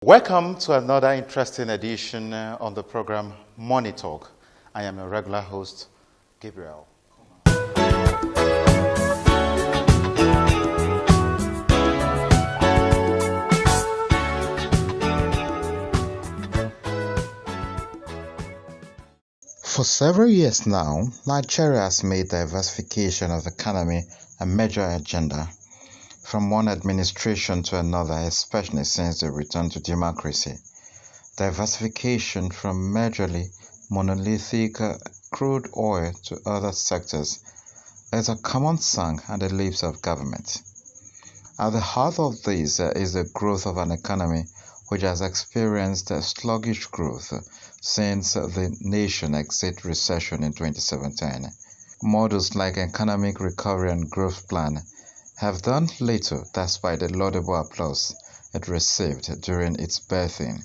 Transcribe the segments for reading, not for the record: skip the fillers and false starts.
Welcome to another interesting edition on the program Money Talk. I am your regular host, Gabriel. For several years now, Nigeria has made diversification of economy a major agenda, from one administration to another, especially since the return to democracy. Diversification from majorly monolithic crude oil to other sectors is a common song on the lips of government. At the heart of this is the growth of an economy which has experienced sluggish growth since the nation exited recession in 2017. Models like Economic Recovery and Growth Plan have done little despite the laudable applause it received during its birthing.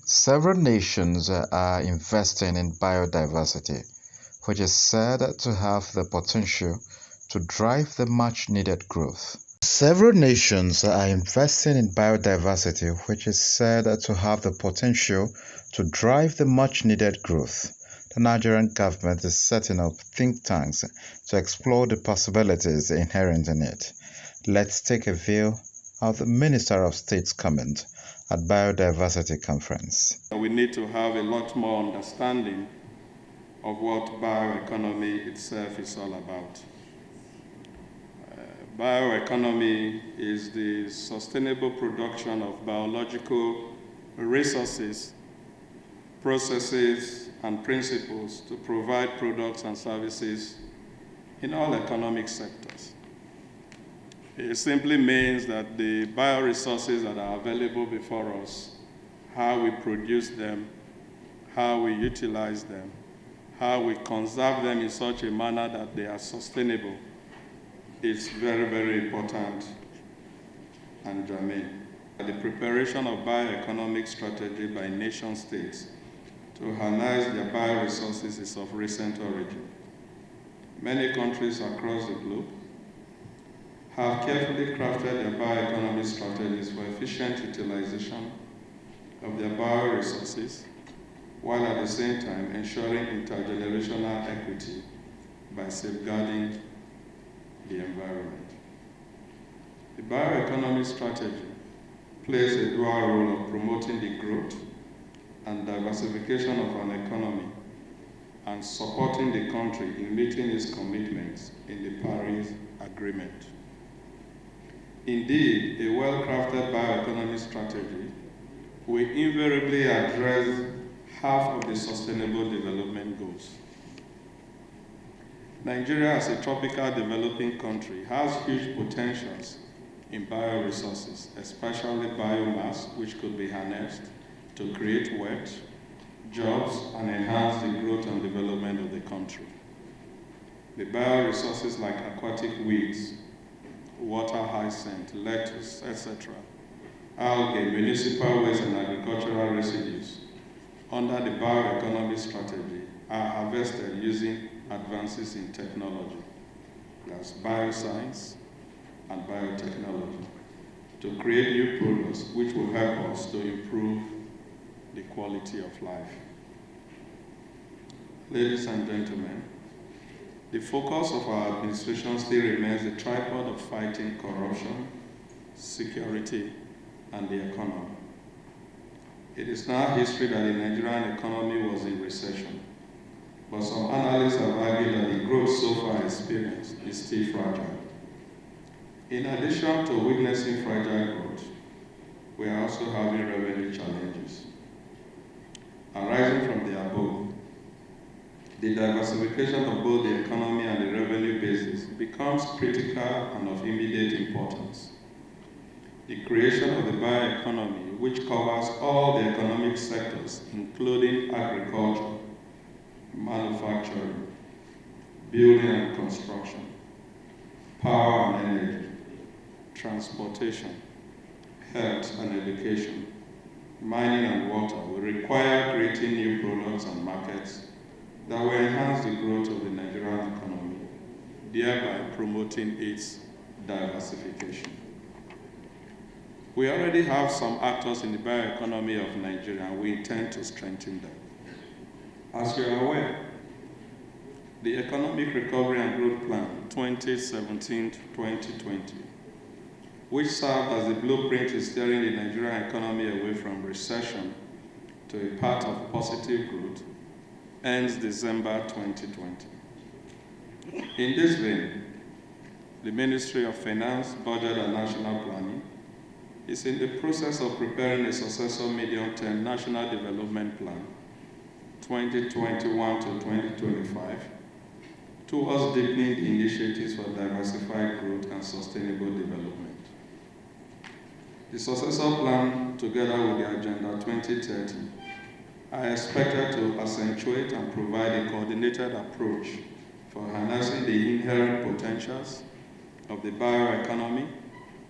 Several nations are investing in biodiversity, which is said to have the potential to drive the much-needed growth. Several nations are investing in biodiversity, which is said to have the potential to drive the much-needed growth. The Nigerian government is setting up think tanks to explore the possibilities inherent in it. Let's take a view of the Minister of State's comment at Biodiversity Conference. We need to have a lot more understanding of what bioeconomy itself is all about. Bioeconomy is the sustainable production of biological resources, processes, and principles to provide products and services in all economic sectors. It simply means that the bioresources that are available before us, how we produce them, how we utilize them, how we conserve them in such a manner that they are sustainable, is very, very important and germane. The preparation of bioeconomic strategy by nation states to harness their bioresources is of recent origin. Many countries across the globe have carefully crafted their bioeconomy strategies for efficient utilization of their bioresources, while at the same time ensuring intergenerational equity by safeguarding the environment. The bioeconomy strategy plays a dual role of promoting the growth and diversification of an economy and supporting the country in meeting its commitments in the Paris Agreement. Indeed, a well-crafted bioeconomy strategy will invariably address half of the Sustainable Development Goals. Nigeria, as a tropical developing country, has huge potentials in bioresources, especially biomass, which could be harnessed to create wealth, jobs, and enhance the growth and development of the country. The bioresources like aquatic weeds, water hyacinth, lettuce, etc., algae, municipal waste, and agricultural residues under the bioeconomy strategy are harvested using advances in technology, that's bioscience and biotechnology, to create new products which will help us to improve the quality of life. Ladies and gentlemen, the focus of our administration still remains the tripod of fighting corruption, security, and the economy. It is now history that the Nigerian economy was in recession, but some analysts have argued that the growth so far experienced is still fragile. In addition to witnessing fragile growth, we are also having revenue challenges. Arising from the above, the diversification of both the economy and the revenue basis becomes critical and of immediate importance. The creation of the bioeconomy, which covers all the economic sectors, including agriculture, manufacturing, building and construction, power and energy, transportation, health and education, mining and water, will require creating new products and markets that will enhance the growth of the Nigerian economy, thereby promoting its diversification. We already have some actors in the bioeconomy of Nigeria, and we intend to strengthen them. As you are aware, the Economic Recovery and Growth Plan 2017 to 2020, which served as the blueprint in steering the Nigerian economy away from recession to a path of positive growth, ends December 2020. In this vein, the Ministry of Finance, Budget and National Planning is in the process of preparing a successor medium-term National Development Plan 2021 to 2025 towards deepening the initiatives for diversified growth and sustainable development. The successor plan, together with the Agenda 2030, are expected to accentuate and provide a coordinated approach for harnessing the inherent potentials of the bioeconomy,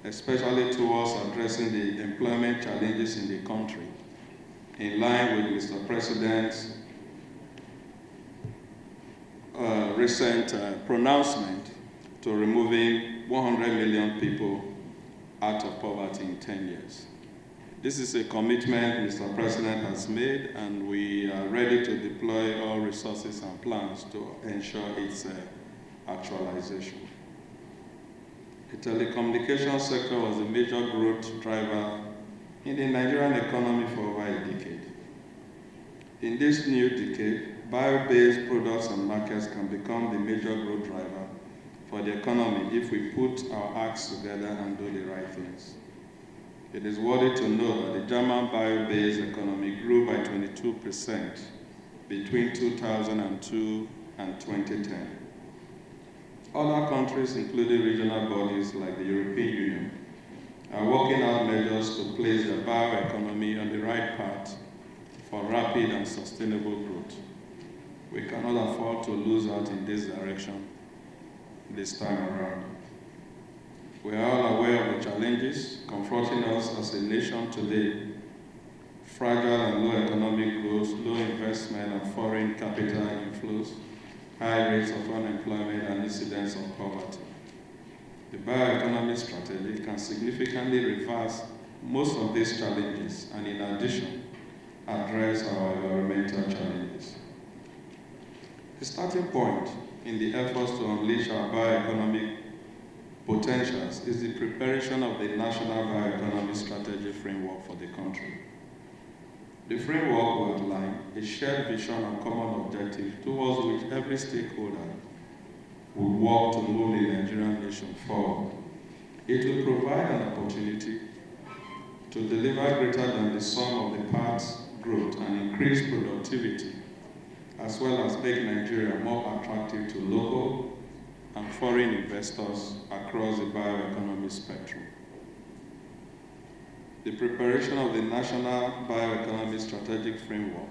especially towards addressing the employment challenges in the country, in line with Mr. President's recent pronouncement to removing 100 million people out of poverty in 10 years. This is a commitment Mr. President has made, and we are ready to deploy all resources and plans to ensure its actualization. The telecommunications sector was a major growth driver in the Nigerian economy for over a decade. In this new decade, bio-based products and markets can become the major growth driver for the economy if we put our acts together and do the right things. It is worthy to know that the German bio-based economy grew by 22% between 2002 and 2010. Other countries, including regional bodies like the European Union, are working out measures to place the bioeconomy on the right path for rapid and sustainable growth. We cannot afford to lose out in this direction this time around. We are all aware of the challenges confronting us as a nation today: fragile and low economic growth, low investment and foreign capital inflows, high rates of unemployment and incidence of poverty. The bioeconomy strategy can significantly reverse most of these challenges and, in addition, address our environmental challenges. The starting point in the efforts to unleash our bioeconomic potentials is the preparation of the National Bioeconomy Strategy Framework for the country. The framework will outline a shared vision and common objective towards which every stakeholder will work to move the Nigerian nation forward. It will provide an opportunity to deliver greater than the sum of the parts growth and increase productivity, as well as make Nigeria more attractive to local and foreign investors across the bioeconomy spectrum. The preparation of the National Bioeconomy Strategic Framework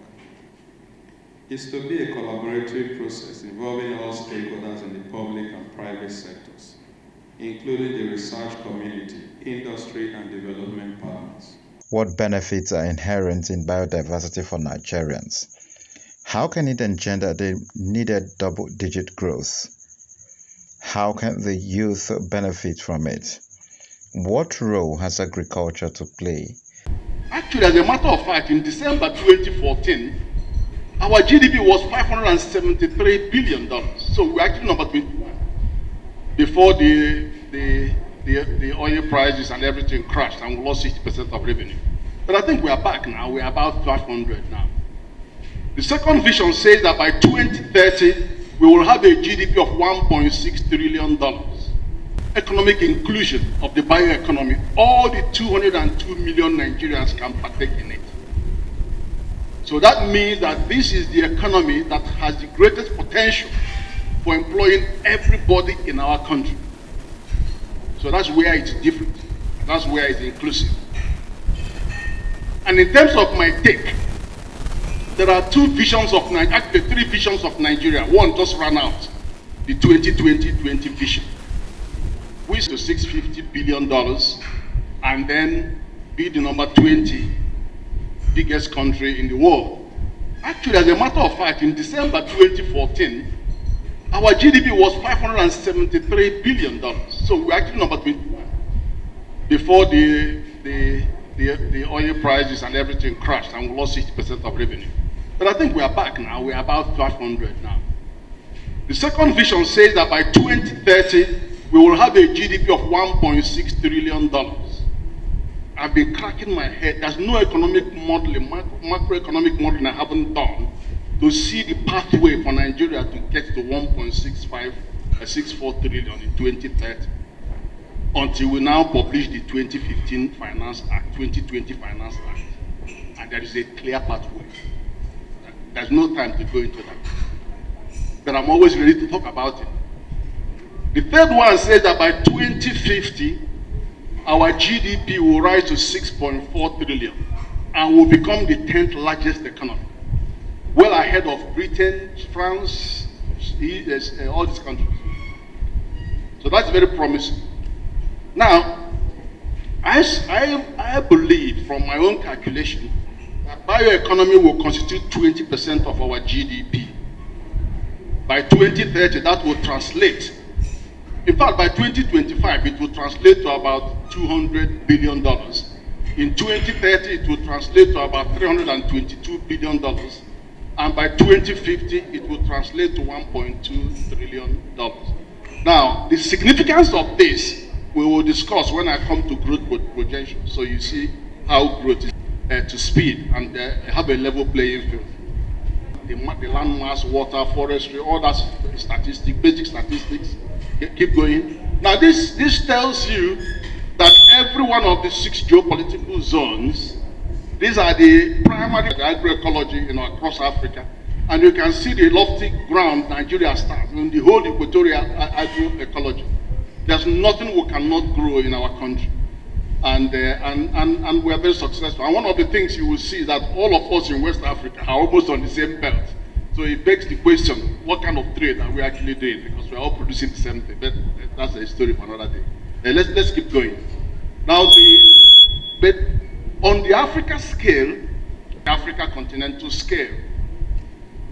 is to be a collaborative process involving all stakeholders in the public and private sectors, including the research community, industry, and development partners. What benefits are inherent in biodiversity for Nigerians? How can it engender the needed double-digit growth? How can the youth benefit from it? What role has agriculture to play? Actually, as a matter of fact, in December 2014, our GDP was $573 billion. So we're actually number 21 before the oil prices and everything crashed and we lost 60% of revenue. But I think we are back now. We are about 500 now. The second vision says that by 2030, we will have a GDP of $1.6 trillion. Economic inclusion of the bioeconomy, all the 202 million Nigerians can partake in it. So that means that this is the economy that has the greatest potential for employing everybody in our country. So that's where it's different. That's where it's inclusive. And in terms of my take, there are two visions of Nigeria, actually 3 visions of Nigeria. One just ran out, the 2020 vision, which is $650 billion, and then be the number 20 biggest country in the world. Actually, as a matter of fact, in December 2014, our GDP was $573 billion. So we're actually number 21 before the the oil prices and everything crashed and we lost 60% of revenue. But I think we are back now. We are about 500 now. The second vision says that by 2030, we will have a GDP of $1.6 trillion. I've been cracking my head. There's no economic modeling, macroeconomic modeling I haven't done to see the pathway for Nigeria to get to 1.64 trillion in 2030. Until we now publish the 2015 Finance Act, 2020 Finance Act. And there is a clear pathway. There's no time to go into that. But I'm always ready to talk about it. The third one says that by 2050, our GDP will rise to 6.4 trillion and will become the 10th largest economy. Well ahead of Britain, France, all these countries. So that's very promising. Now, I believe from my own calculation that bioeconomy will constitute 20% of our GDP. By 2030, that will translate. In fact, by 2025, it will translate to about $200 billion. In 2030, it will translate to about $322 billion. And by 2050, it will translate to $1.2 trillion. Now, the significance of this we will discuss when I come to growth projection. So you see how growth is to speed and have a level playing field. The land mass, water, forestry, all that statistics, basic statistics, keep going. Now this tells you that every one of the 6 geopolitical zones, these are the primary agroecology across Africa. And you can see the lofty ground Nigeria stands in the whole equatorial agroecology. There's nothing we cannot grow in our country. And we are very successful. And one of the things you will see is that all of us in West Africa are almost on the same belt. So it begs the question, what kind of trade are we actually doing? Because we are all producing the same thing. But that's a story for another day. Let's keep going. Now, but on the Africa scale, the Africa continental scale,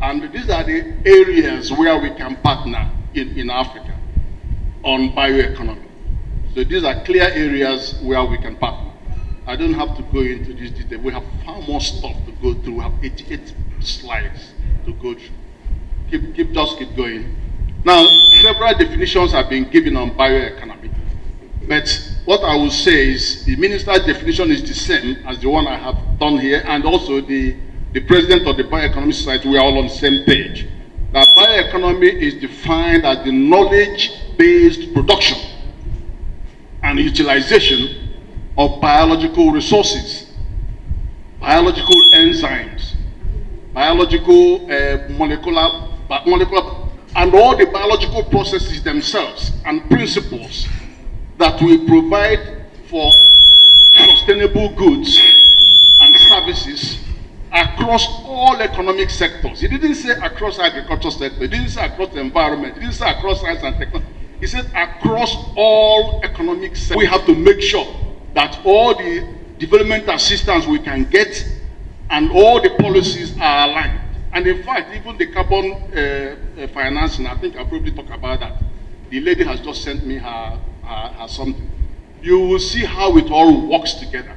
and these are the areas where we can partner in Africa on bioeconomy. So these are clear areas where we can partner. I don't have to go into this detail. We have far more stuff to go through. We have 88 slides to go through. Just keep going. Now, several definitions have been given on bioeconomy. But what I will say is the minister's definition is the same as the one I have done here, and also the president of the Bioeconomy Society, we are all on the same page. That bioeconomy is defined as the knowledge-based production and utilization of biological resources, biological enzymes, biological molecular, and all the biological processes themselves and principles that will provide for sustainable goods and services across all economic sectors. He didn't say across agriculture sector, he didn't say across the environment, he didn't say across science and technology. He said across all economic sectors. We have to make sure that all the development assistance we can get and all the policies are aligned. And in fact, even the carbon financing, I think I'll probably talk about that. The lady has just sent me her something. You will see how it all works together.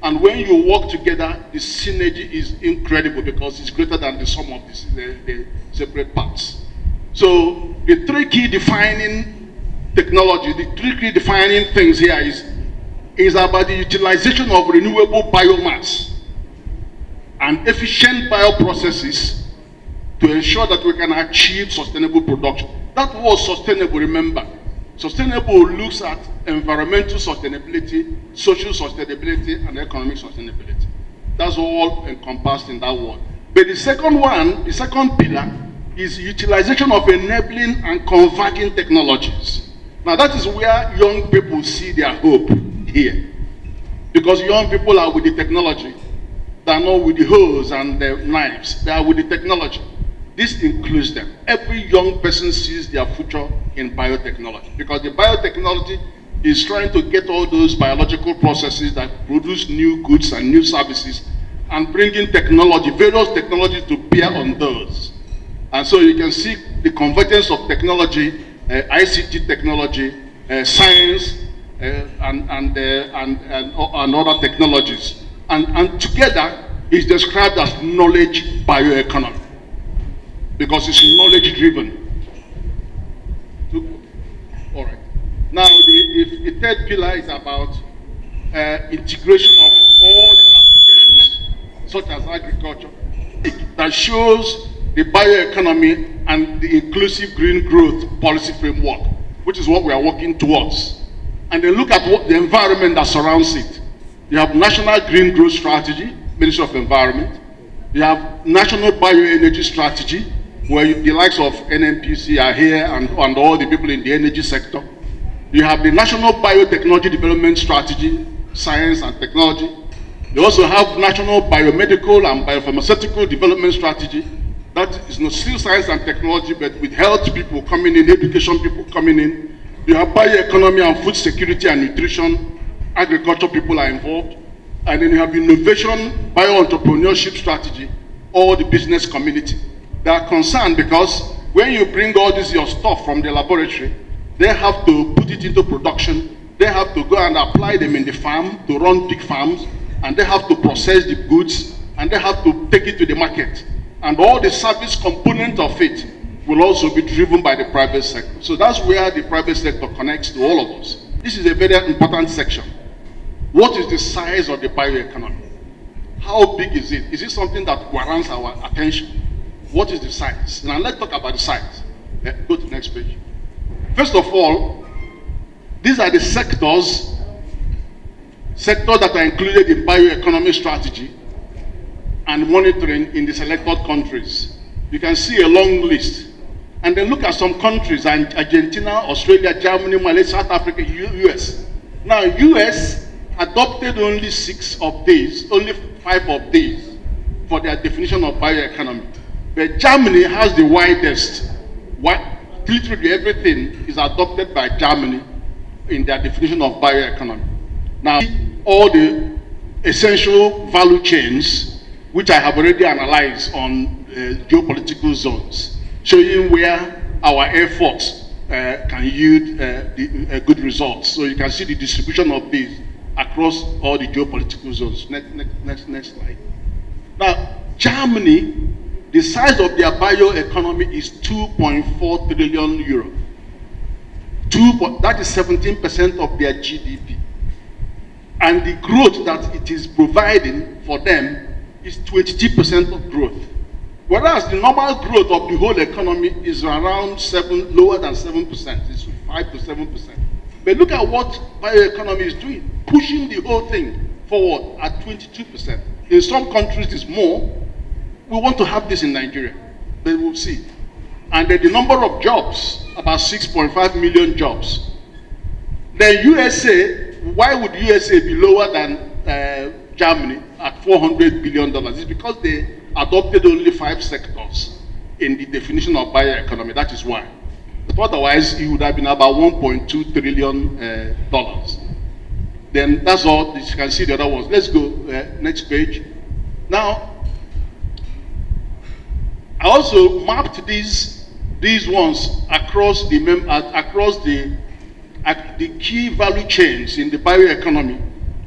And when you work together, the synergy is incredible because it's greater than the sum of the separate parts. So the 3 key defining technology, the 3 key defining things here is about the utilization of renewable biomass and efficient bioprocesses to ensure that we can achieve sustainable production. That was sustainable, remember. Sustainable looks at environmental sustainability, social sustainability, and economic sustainability. That's all encompassed in that word. But the second one, the second pillar, is utilization of enabling and converging technologies. Now that is where young people see their hope here. Because young people are with the technology. They are not with the hoes and the knives. They are with the technology. This includes them. Every young person sees their future in biotechnology because the biotechnology is trying to get all those biological processes that produce new goods and new services and bringing technology, various technologies to bear on those. And so you can see the convergence of technology, ICT technology, science, and other technologies. And together, it's described as knowledge bioeconomy because it's knowledge driven. All right. Now, the third pillar is about integration of all the applications, such as agriculture, that shows the bioeconomy and the inclusive green growth policy framework, which is what we are working towards. And then look at what the environment that surrounds it. You have National Green Growth Strategy, Ministry of Environment. You have National Bioenergy Strategy, where the likes of NNPC are here and all the people in the energy sector. You have the National Biotechnology Development Strategy, Science and Technology. You also have National Biomedical and Biopharmaceutical Development Strategy. That is not still science and technology, but with health people coming in, education people coming in. You have bioeconomy and food security and nutrition. Agriculture people are involved. And then you have innovation, bio-entrepreneurship strategy, all the business community. They are concerned because when you bring all this your stuff from the laboratory, they have to put it into production. They have to go and apply them in the farm to run big farms, and they have to process the goods, and they have to take it to the market. And all the service component of it will also be driven by the private sector. So that's where the private sector connects to all of us. This is a very important section. What is the size of the bioeconomy? How big is it? Is it something that warrants our attention? What is the size? Now let's talk about the size. Go to the next page. First of all, these are the sectors that are included in bioeconomy strategy and monitoring in the selected countries. You can see a long list. And then look at some countries, Argentina, Australia, Germany, Malaysia, South Africa, US. Now, US adopted only 5 of these for their definition of bioeconomy. But Germany has the widest. Literally everything is adopted by Germany in their definition of bioeconomy. Now, all the essential value chains, which I have already analyzed on geopolitical zones, showing where our efforts can yield good results. So you can see the distribution of these across all the geopolitical zones. Next slide. Now, Germany, the size of their bioeconomy is 2.4 trillion euro. That is 17% of their GDP. And the growth that it is providing for them is 22% of growth. Whereas the normal growth of the whole economy is around lower than 7%. It's 5 to 7%. But look at what bioeconomy is doing, pushing the whole thing forward at 22%. In some countries, it's more. We want to have this in Nigeria, but we'll see. And then the number of jobs, about 6.5 million jobs. The USA, why would USA be lower than Germany at $400 billion? It's because they adopted only 5 sectors in the definition of bioeconomy. That is why. But otherwise, it would have been about $1.2 trillion. Then that's all. You can see the other ones. Let's go next page. Now, I also mapped these ones across the key value chains in the bioeconomy.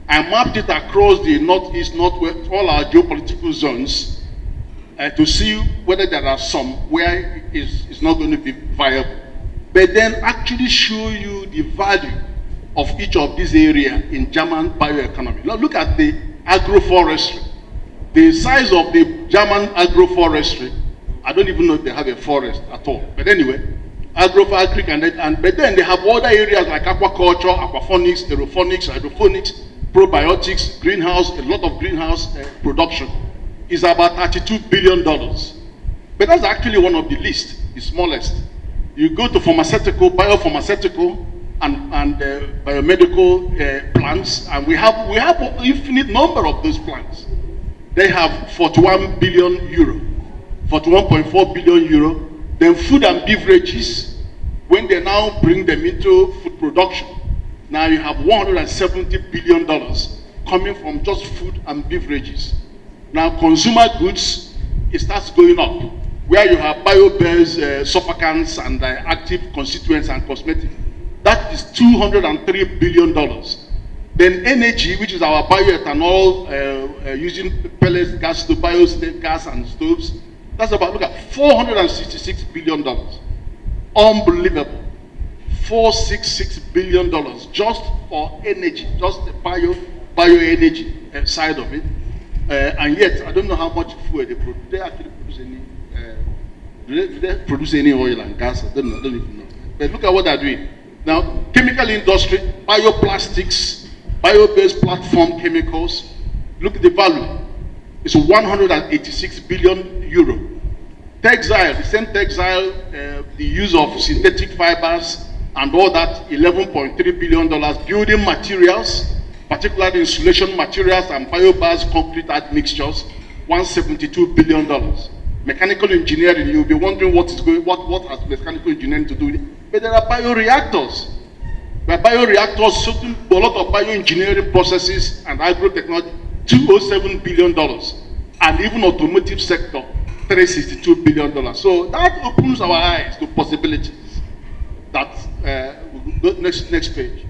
I mapped it across the northeast, northwest, all our geopolitical zones to see whether there are some where it's not going to be viable. But then actually show you the value of each of these areas in German bioeconomy. Now look at the agroforestry. The size of the German agroforestry, I don't even know if they have a forest at all. But anyway, but then they have other areas like aquaculture, aquaponics, aeroponics, hydroponics, probiotics, greenhouse, a lot of greenhouse production. Is about $32 billion. But that's actually one of the least, the smallest. You go to pharmaceutical, biopharmaceutical, and biomedical plants, and we have an infinite number of those plants. They have 41 billion euro, 41.4 billion euro. Then food and beverages, when they now bring them into food production, now you have $170 billion coming from just food and beverages. Now consumer goods, it starts going up, where you have bio-based surfactants and active constituents and cosmetics. That is $203 billion. Then energy, which is our bioethanol using pellets, gas to gas and stoves, that's about, look at, $466 billion. Unbelievable. $466 billion just for energy, just the bioenergy side of it. And yet, I don't know how much fuel they produce. Do they actually produce any? Do they produce any oil and gas? I don't even know. But look at what they're doing. Now, chemical industry, bioplastics, bio-based platform chemicals. Look at the value. It's 186 billion euro. Textile, the same textile, the use of synthetic fibers and all that, $11.3 billion. Building materials, particularly insulation materials and bio-based concrete admixtures, $172 billion. Mechanical engineering, you'll be wondering what has mechanical engineering to do with it. But there are bioreactors. By bioreactors, a lot of bioengineering processes and agrotechnology, $207 billion. And even automotive sector, $362 billion. So that opens our eyes to possibilities. That's next page.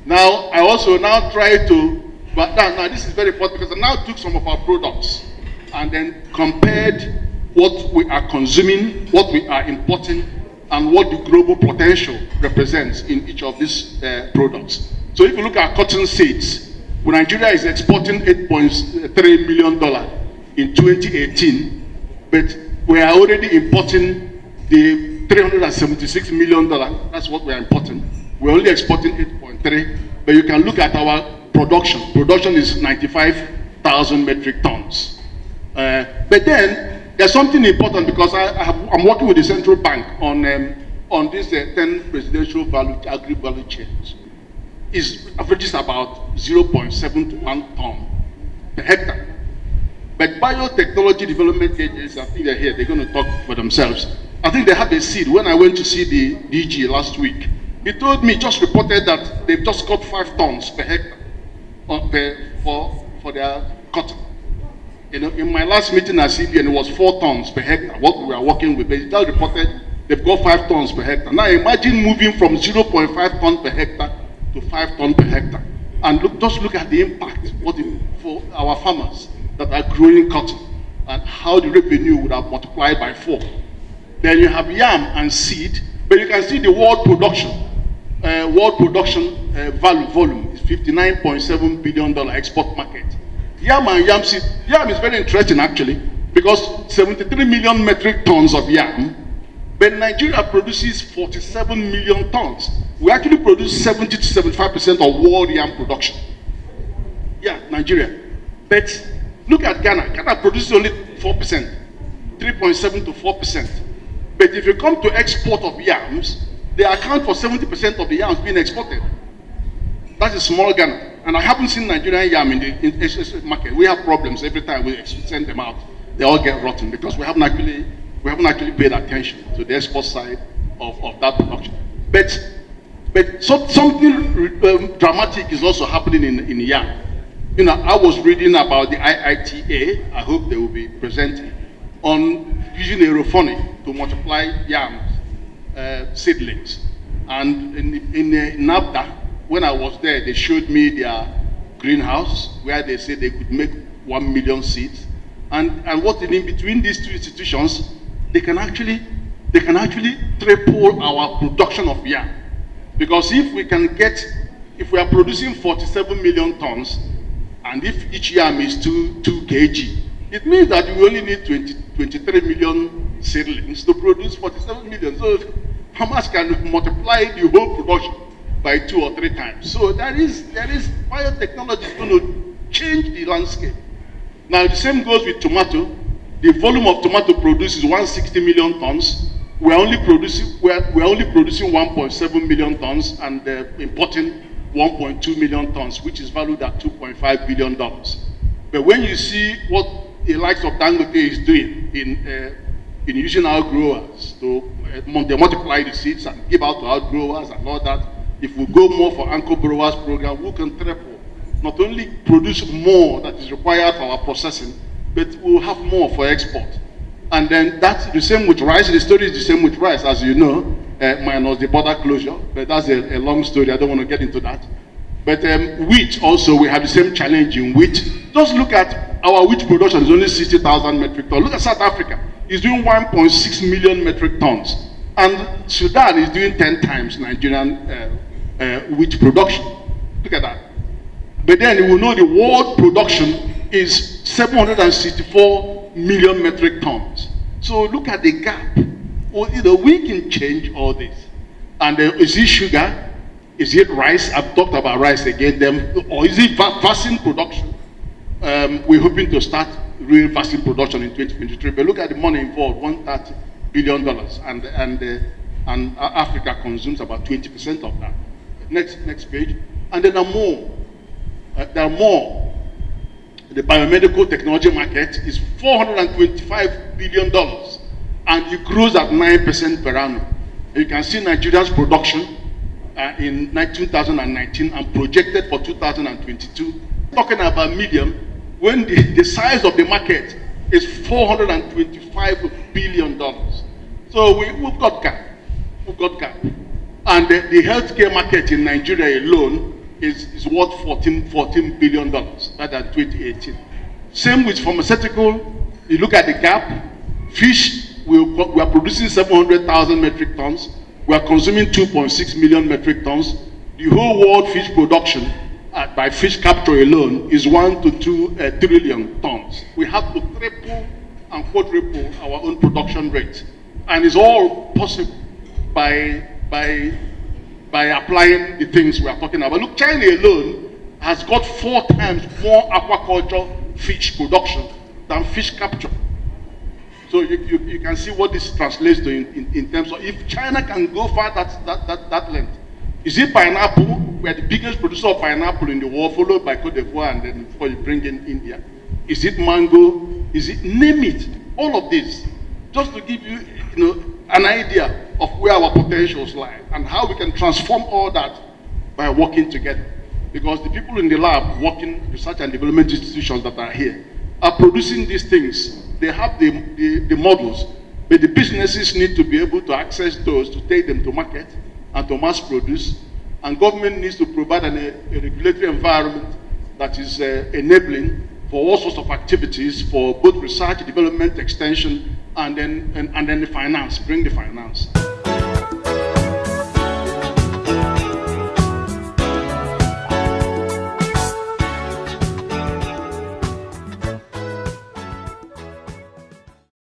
Now, I also now try to, but now this is very important because I now took some of our products and then compared what we are consuming, what we are importing, and what the global potential represents in each of these products. So if you look at cotton seeds, Nigeria is exporting $8.3 million in 2018, but we are already importing the $376 million. That's what we are importing. We're only exporting 8.3, but you can look at our production. Production is 95,000 metric tons. But then there's something important because I'm working with the central bank on this 10 presidential agri-value chains. It averages about 0.7 to 1 ton per hectare. But biotechnology development agencies, I think they're here, they're going to talk for themselves. I think they had a seed. When I went to see the DG last week, he told me, just reported that they've just got 5 tons per hectare for their cotton. You know, in my last meeting at CBN, it was 4 tons per hectare, what we are working with. But just reported they've got 5 tons per hectare. Now imagine moving from 0.5 tons per hectare to 5 tons per hectare. And just look at the impact for our farmers that are growing cotton and how the revenue would have multiplied by 4. Then you have yam and seed, but you can see the world production. Volume is $59.7 billion export market. Yam and yam seed. Yam is very interesting actually, because 73 million metric tons of yam, but Nigeria produces 47 million tons. We actually produce 70 to 75% of world yam production. Yeah, Nigeria. But look at Ghana. Ghana produces only 4%, 3.7 to 4%. But if you come to export of yams, they account for 70% of the yams being exported. That's a small Ghana. And I haven't seen Nigerian yam in the market. We have problems every time we send them out. They all get rotten because we haven't actually paid attention to the export side of that production. But something dramatic is also happening in yam. You know, I was reading about the IITA. I hope they will be presenting on using aeroponics to multiply yam seedlings. And in NAFTA, when I was there, they showed me their greenhouse where they said they could make 1 million seeds. And what in between these two institutions, they can actually triple our production of yam. Because if we are producing 47 million tons, and if each yam is 2 kg, it means that we only need 23 million seedlings to produce 47 million. So farmers can multiply the whole production by 2 or 3 times. So there is biotechnology is going to change the landscape. Now the same goes with tomato. The volume of tomato produced is 160 million tons. We're only producing 1.7 million tons and importing 1.2 million tons, which is valued at $2.5 billion. But when you see what the likes of Dangote is doing in using our growers to they multiply the seeds and give out to our growers and all that, if we go more for Anchor Growers program, we can triple, not only produce more that is required for our processing, but we'll have more for export. And then that's the same with rice. The story is the same with rice. As you know, minus the border closure, but that's a long story. I don't want to get into that. But wheat also, we have the same challenge in wheat. Just look at our wheat production is only 60,000 metric tons. Look at South Africa. It's doing 1.6 million metric tons. And Sudan is doing 10 times Nigerian wheat production. Look at that. But then you will know the world production is 764 million metric tons. So look at the gap. Well, we can change all this. And is it sugar? Is it rice? I've talked about rice again. Or is it vaccine production? We're hoping to start real vaccine production in 2023. But look at the money involved, $130 billion. And Africa consumes about 20% of that. Next page. And then there are more. The biomedical technology market is $425 billion. And it grows at 9% per annum. You can see Nigeria's production in 2019 and projected for 2022. Talking about medium, when the size of the market is $425 billion. So we've got gap. And the healthcare market in Nigeria alone is worth $14 billion. That's at 2018. Same with pharmaceutical. You look at the gap. Fish, we are producing 700,000 metric tons. We are consuming 2.6 million metric tons. The whole world fish production by fish capture alone is 1 to 2 trillion tons. We have to triple and quadruple our own production rate. And it's all possible by applying the things we are talking about. Look, China alone has got 4 times more aquaculture fish production than fish capture. So you can see what this translates to in terms of if China can go far that length. Is it pineapple? We are the biggest producer of pineapple in the world, followed by Cote d'Ivoire, and then before you bring in India. Is it mango? Is it, name it, all of this, just to give you, an idea of where our potentials lie and how we can transform all that by working together. Because the people in the lab, working research and development institutions that are here, are producing these things. They have the models, but the businesses need to be able to access those to take them to market and to mass produce. And government needs to provide a regulatory environment that is enabling for all sorts of activities for both research, development, extension, and then the finance, bring the finance.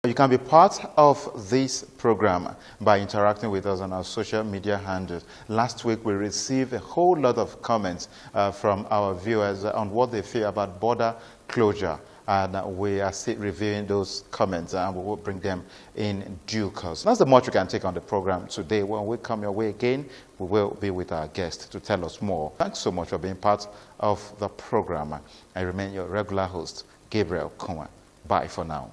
You can be part of this program by interacting with us on our social media handles. Last week, we received a whole lot of comments from our viewers on what they feel about border closure. And we are still reviewing those comments, and we will bring them in due course. That's the much we can take on the program today. When we come your way again, we will be with our guest to tell us more. Thanks so much for being part of the program. I remain your regular host, Gabriel Koma. Bye for now.